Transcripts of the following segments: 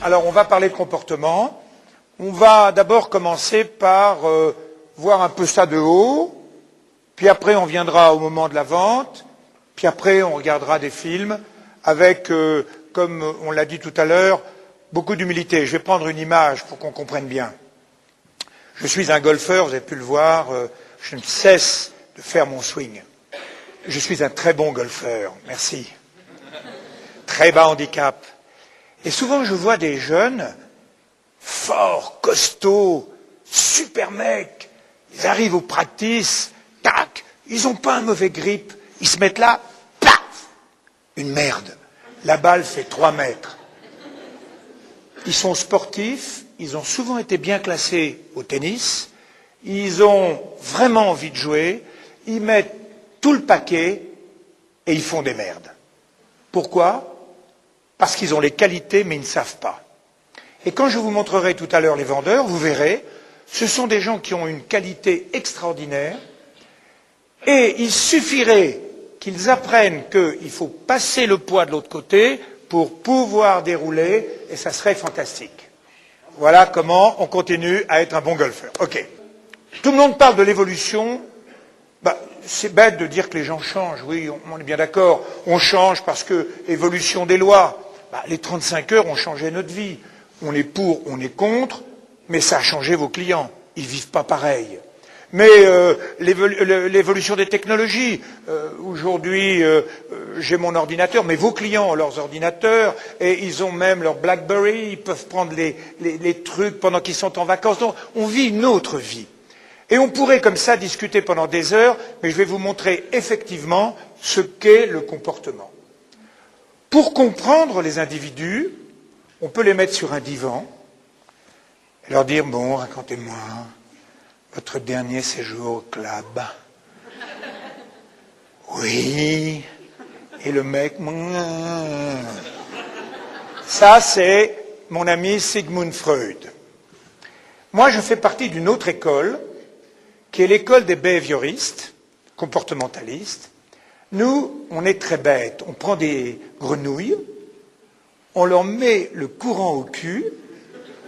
Alors, on va parler de comportement. On va d'abord commencer par voir un peu ça de haut, puis après on viendra au moment de la vente, puis après on regardera des films avec, comme on l'a dit tout à l'heure, beaucoup d'humilité. Je vais prendre une image pour qu'on comprenne bien. Je suis un golfeur, vous avez pu le voir, je ne cesse de faire mon swing. Je suis un très bon golfeur, merci. Très bas handicap. Et souvent je vois des jeunes forts, costauds, super mecs, ils arrivent au practice, tac, ils n'ont pas un mauvais grip, ils se mettent là, paf, une merde. La balle fait 3 mètres. Ils sont sportifs, ils ont souvent été bien classés au tennis, ils ont vraiment envie de jouer, ils mettent tout le paquet et ils font des merdes. Pourquoi ? Parce qu'ils ont les qualités mais ils ne savent pas. Et quand je vous montrerai tout à l'heure les vendeurs, vous verrez, ce sont des gens qui ont une qualité extraordinaire et il suffirait qu'ils apprennent qu'il faut passer le poids de l'autre côté pour pouvoir dérouler et ça serait fantastique. Voilà comment on continue à être un bon golfeur. Ok. Tout le monde parle de l'évolution. C'est bête de dire que les gens changent. Oui, on est bien d'accord. On change parce que évolution des lois. Les 35 heures ont changé notre vie. On est pour, on est contre, mais ça a changé vos clients. Ils vivent pas pareil. Mais l'évolution des technologies. Aujourd'hui, j'ai mon ordinateur, mais vos clients ont leurs ordinateurs et ils ont même leur BlackBerry. Ils peuvent prendre les trucs pendant qu'ils sont en vacances. Donc, on vit une autre vie. Et on pourrait comme ça discuter pendant des heures, mais je vais vous montrer effectivement ce qu'est le comportement. Pour comprendre les individus, on peut les mettre sur un divan et leur dire « Bon, racontez-moi votre dernier séjour au club. » Oui. Et le mec... Ça, c'est mon ami Sigmund Freud. Moi, je fais partie d'une autre école, qui est l'école des behavioristes, comportementalistes. Nous, on est très bêtes. On prend des grenouilles, on leur met le courant au cul,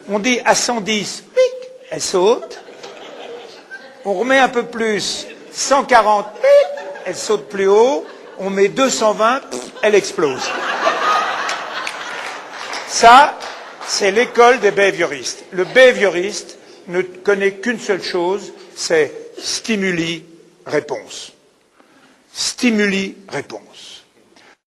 on dit à 110, pic, elle saute. On remet un peu plus, 140, pic, elle saute plus haut. On met 220, elle explose. Ça, c'est l'école des behavioristes. Le behavioriste ne connaît qu'une seule chose, c'est stimuli-réponse. Stimuli-réponse.